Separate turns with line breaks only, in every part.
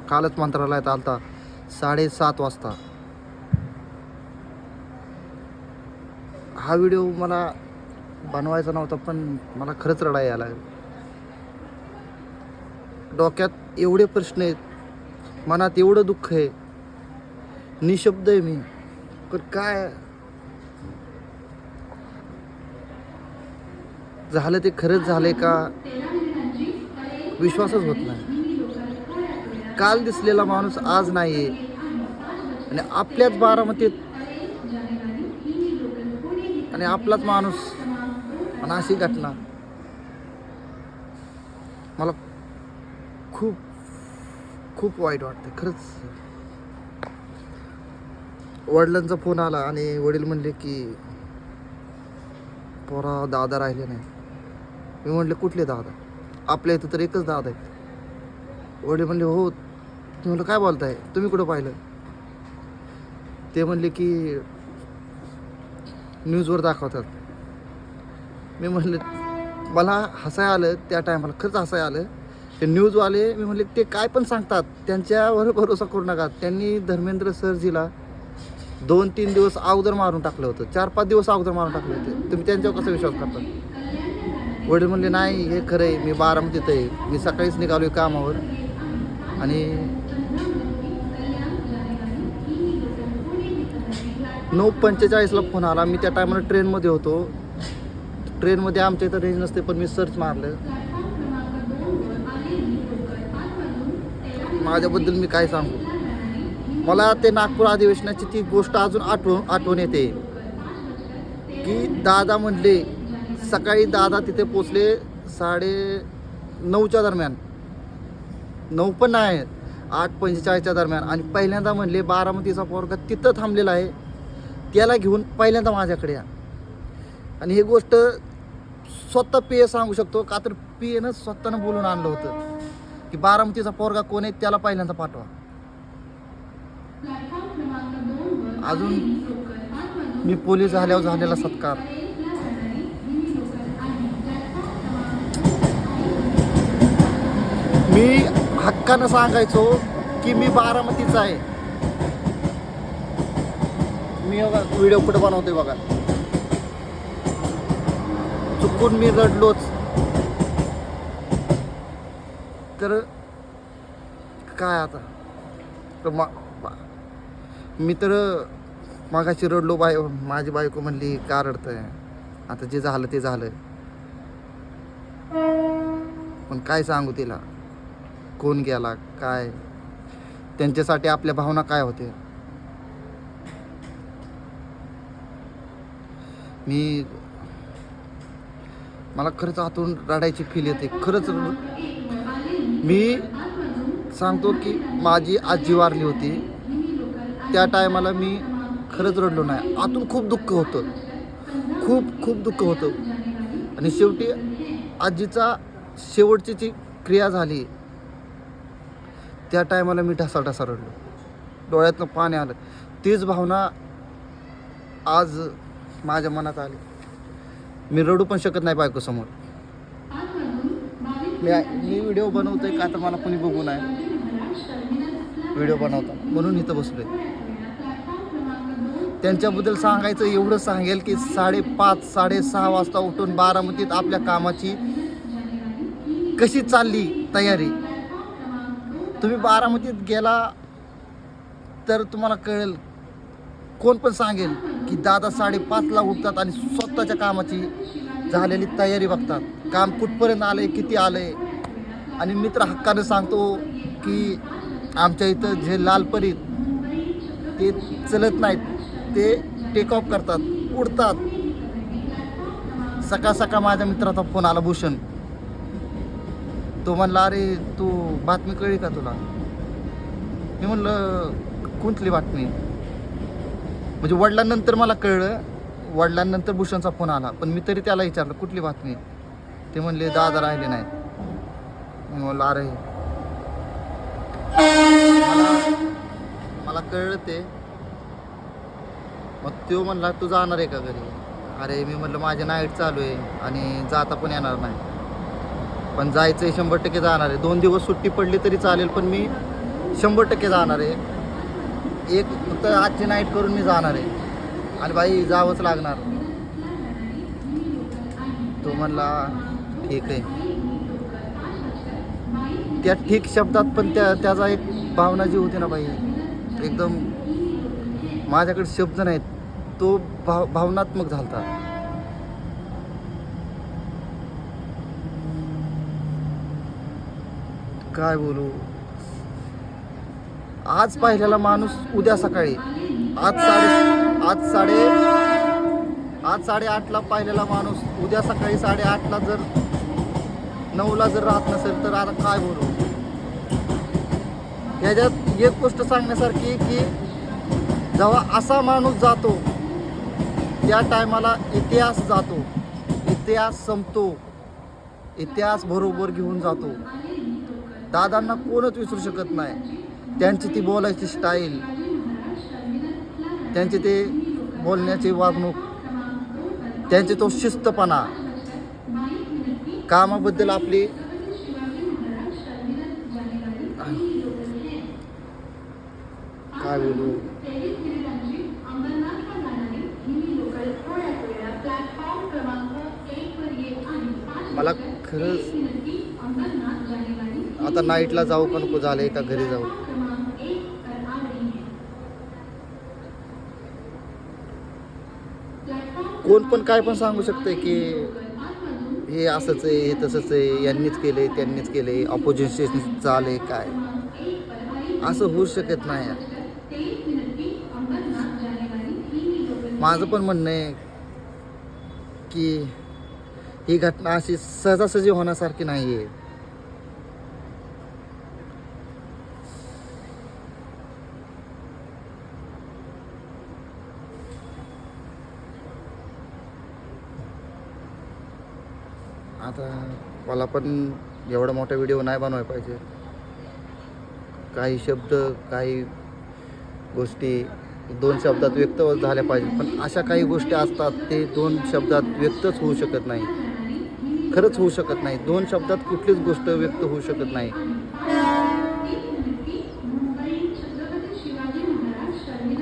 कालच मंत्रालयात आलता 7:30 वाजता. हा व्हिडिओ मला बनवायचा नव्हता, पण मला खरंच रडायला यायला लागलं. डोक्यात एवढे प्रश्न आहेत, मनात एवढं दुःख आहे, निशब्द आहे मी. पण काय झालं ते खरंच झालंय का विश्वासच होत नाही. काल दिसलेला माणूस आज नाही आहे आणि आपल्याच बारामतीत आणि आपलाच माणूस आणि अशी घटना. मला खूप खूप वाईट वाटते खरंच. वडिलांचा फोन आला आणि वडील म्हणले की पोरा दादा राहिले नाही. मी म्हणले कुठले दादा? आपल्या इथं तर एकच दादा आहेत. वडील म्हणले हो. मी म्हणलं काय बोलताय, तुम्ही कुठं पाहिलं? ते म्हणले की न्यूजवर दाखवतात. मी म्हणले मला हसाय आलं त्या टायमाला, खरंच हसाय आलं. ते न्यूजवाले मी म्हणले ते काय पण सांगतात, त्यांच्यावर भरोसा करू नका. त्यांनी धर्मेंद्र सरजीला 2-3 दिवस अगोदर मारून टाकलं होतं, 4-5 दिवस अगोदर मारून टाकले होते. तुम्ही त्यांच्यावर कसा विश्वास करता? वडील म्हणले नाही हे खरं आहे, मी बारामतीत आहे, मी सकाळीच निघालो आहे कामावर आणि 9:45ला फोन आला. मी त्या टायमाला ट्रेनमध्ये होतो. ट्रेनमध्ये आमच्या इथं रेंज नसते, पण मी सर्च मारलं. माझ्याबद्दल मी काय सांगू. मला ते नागपूर अधिवेशनाची ती गोष्ट अजून आठवण येते की दादा म्हणले सकाळी दादा तिथे पोचले 9:30च्या दरम्यान, 9 पण नाही 8:45च्या दरम्यान. आणि पहिल्यांदा म्हणले बारामतीचा पोरगा तिथं थांबलेला आहे, त्याला घेऊन पहिल्यांदा माझ्याकडे या. आणि ही गोष्ट स्वतः पीए सांगू शकतो का, तर पीएनं स्वतःनं बोलून आणलं होतं की बारामतीचा पोरगा कोण आहे त्याला पहिल्यांदा पाठवा. अजून मी पोलीस झाल्यावर झालेला सत्कार. मी हक्कानं सांगायचो की मी बारामतीचा आहे. मी व्हिडिओ कुठं बनवतोय बघा. चुकून मी रडलोच तर काय आता. मी तर मागाशी रडलो. माझी बायको म्हणली का रडतंय, आता जे झालं ते झालं. पण काय सांगू तिला, कोण गेला काय, त्यांच्यासाठी आपल्या भावना काय होते. मला खरंच आतून रडायची फील येते खरंच. मी सांगतो की माझी आजी वारली होती त्या टायमाला मी खरंच रडलो नाही. आतून खूप दुःख होतं, खूप दुःख होतं. आणि शेवटी आजीचा शेवटची जी क्रिया झाली त्या टायमाला मी ढसाढसा रडलो, डोळ्यातनं पाणी आलं. तीच भावना आज माझ्या मनात आली. मी रडू पण शकत नाही बायकोसमोर. मी व्हिडिओ बनवतोय का तर मला कोणी बघू नाही व्हिडिओ बनवता, म्हणून इथं बसलोय. त्यांच्याबद्दल सांगायचं एवढं सांगेल की 5:30-6:30 वाजता उठून बारामतीत आपल्या कामाची कशी चालली तयारी. तुम्ही बारामतीत गेला तर तुम्हाला कळेल. कोण पण सांगेल की दादा 5:30ला उठतात आणि स्वतःच्या कामाची झालेली तयारी बघतात, काम कुठपर्यंत आलंय, किती आलंय. आणि मित्र हक्कानं सांगतो की आमच्या इथं जे लालपरीत ते चलत नाहीत, ते टेक ऑफ करतात, उडतात. सकाळ माझ्या मित्राचा फोन आला, भूषण. तो म्हणला अरे तू बातमी कळली का तुला? मी म्हणलं कुठली बातमी? म्हणजे वडिलांनंतर मला कळलं, वडिलांनंतर भूषणचा फोन आला. पण मी तरी त्याला विचारलं कुठली बातमी? ते म्हणले दादा राहिले नाहीत. मी म्हणलं अरे मला कळलं ते. मग तो म्हणला तू जाणार आहे का घरी? अरे मी म्हटलं माझी नाईट चालू आहे आणि जाता पण येणार नाही, पण जायचं आहे 100% जाणार आहे. 2 दिवस सुट्टी पडली तरी चालेल, पण मी 100% जाणार आहे. एक फक्त आजची नाईट करून मी जाणार आहे आणि बाई जावंच लागणार. तो म्हणला ठीक आहे. त्या ठीक शब्दात पण त्याचा एक भावना जी होती ना बाई, एकदम माझ्याकडे शब्द नाहीत, तो भावनात्मक झालता. काय बोलू. आज पाहिलेला माणूस उद्या सकाळी, आज 8:30ला पाहिलेला माणूस उद्या सकाळी 8:30ला जर 9ला जर राहत नसेल तर आता काय बोलू. ह्याच्यात एक गोष्ट सांगण्यासारखी की जेव्हा असा माणूस जातो त्या टायमाला इतिहास जातो, इतिहास संपतो, इतिहास बरोबर घेऊन जातो. दादांना कोणच विसरू शकत नाही. त्यांची ती बोलायची स्टाईल, त्यांचे ते बोलण्याची वागणूक, त्यांचे तो शिस्तपणा, कामाबद्दल आपली काय बोलू. मला खरंच आता नाईटला जाऊ का नको झालंय, का घरी जाऊ. कोण पण काय पण सांगू शकतंय की हे असंच आहे, हे तसंच आहे, यांनीच केले, त्यांनीच केले, ऑपोजिशन चालले, काय असं होऊ शकत नाही. माझं पण म्हणणं आहे की ही घटना अशी सहजासहजी होण्यासारखी नाही आहे. आता मला पण एवढा मोठा व्हिडिओ नाही बनवायला पाहिजे. काही शब्द, काही गोष्टी 2 शब्दात व्यक्त झाल्या पाहिजे, पण अशा काही गोष्टी असतात ते 2 शब्दात व्यक्तच होऊ शकत नाही. खरंच होऊ शकत नाही. 2 शब्दात कुठलीच गोष्ट व्यक्त होऊ शकत नाही.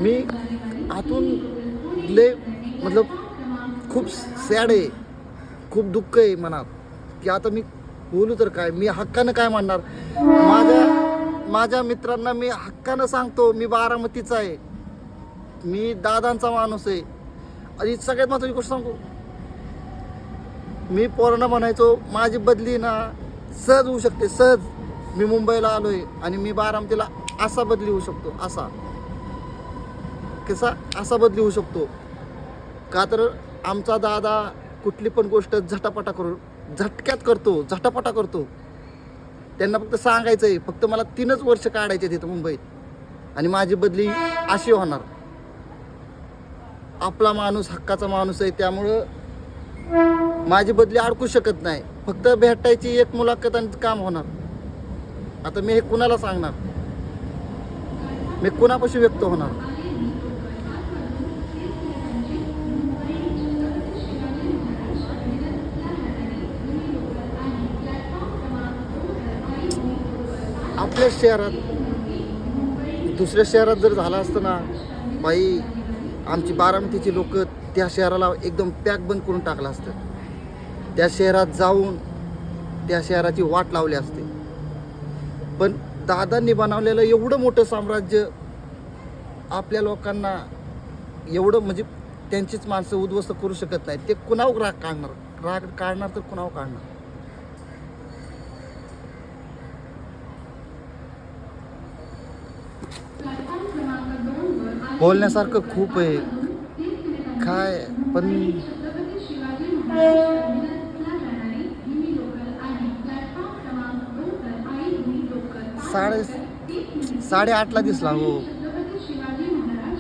मी आतून लय मतलब खूप सॅड आहे, खूप दुःख आहे मनात की आता मी बोलू तर काय. मी हक्कानं काय म्हणणार. माझ्या मित्रांना मी हक्कानं सांगतो, मी बारामतीचा आहे, मी दादांचा माणूस आहे. आणि सगळ्यात महत्त्वाची गोष्ट सांगू, मी पोरांना म्हणायचो माझी बदली ना सहज होऊ शकते, सहज. मी मुंबईला आलो आहे आणि मी बारामतीला असा बदली होऊ शकतो, असा बदली होऊ शकतो. का तर आमचा दादा कुठली पण गोष्ट झटक्यात झटापटा करतो. त्यांना फक्त सांगायचं आहे, फक्त मला 3च वर्ष काढायचे तिथं मुंबईत आणि माझी बदली अशी होणार. आपला माणूस हक्काचा माणूस आहे, त्यामुळं माझी बदली अडकू शकत नाही. फक्त भेटायची एक मुलाखत आणि काम होणार. आता मी हे कुणाला सांगणार, मी कुणापाशी व्यक्त होणार. आपल्या शहरात, दुसऱ्या शहरात जर झालं असतं ना बाई, आमची बारामतीची लोक त्या शहराला एकदम पॅक बंद करून टाकलं असतं. त्या शहरात जाऊन त्या शहराची वाट लावली असते. पण दादांनी बनवलेलं एवढं मोठं साम्राज्य आपल्या लोकांना एवढं, म्हणजे त्यांचीच माणसं उद्ध्वस्त करू शकत नाही. ते कुणावर राग काढणार तर कुणावर काढणार. बोलण्यासारखं खूप आहे काय, पण 8:30ला दिसला. हो,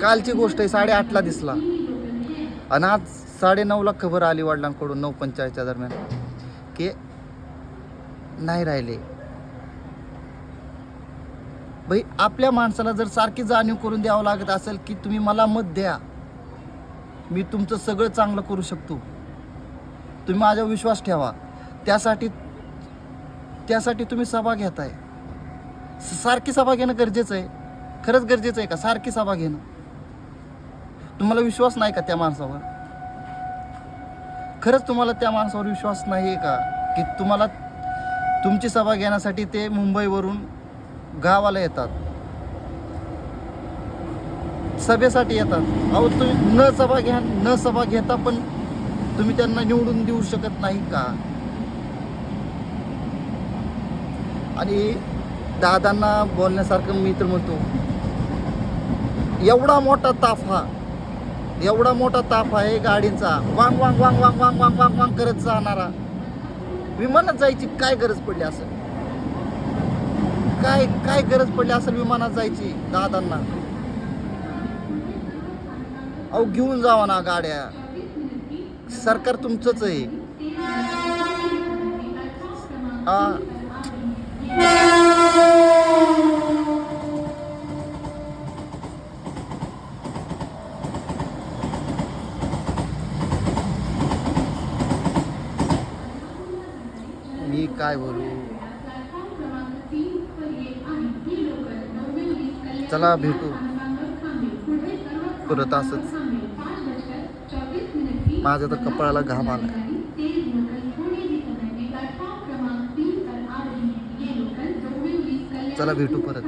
कालची गोष्ट आहे. 8:30ला दिसला आणि आज 9:30ला खबर आली वडिलांकडून 9:45च्या दरम्यान की नाही राहिले. भाई, आपल्या माणसाला जर सारखी जाणीव करून द्यावं लागत असेल की तुम्ही मला मत द्या, मी तुमचं सगळं चांगलं करू शकतो, तुम्ही माझ्यावर विश्वास ठेवा, त्यासाठी तुम्ही सभा घेताय. सारखी सभा घेणं गरजेचं आहे? खरंच गरजेचं आहे का सारखी सभा घेणं? तुम्हाला विश्वास नाही का त्या माणसावर? खरंच तुम्हाला त्या माणसावर विश्वास नाही आहे का की तुम्हाला तुमची सभा घेण्यासाठी ते मुंबईवरून गावाला येतात, सभेसाठी येतात? अहो तुम्ही न सभा घेता पण तुम्ही त्यांना निवडून देऊ शकत नाही का? आणि दादांना बोलण्यासारखं मी तर म्हणतो, एवढा मोठा ताफ आहे गाडींचा, वांग वांग वांग वांग वांग वांग वांग वांग करत जाणारा. विमानात जायची काय गरज पडली असेल? काय गरज पडली असेल विमानात जायची दादांना? अहो घेऊन जावा ना गाड्या, सरकार तुमचंच आहे. मी काय बोलू? चला भेटू परत असंच. माझ्या तर कपाळाला घाम आला. चला भेटू परत.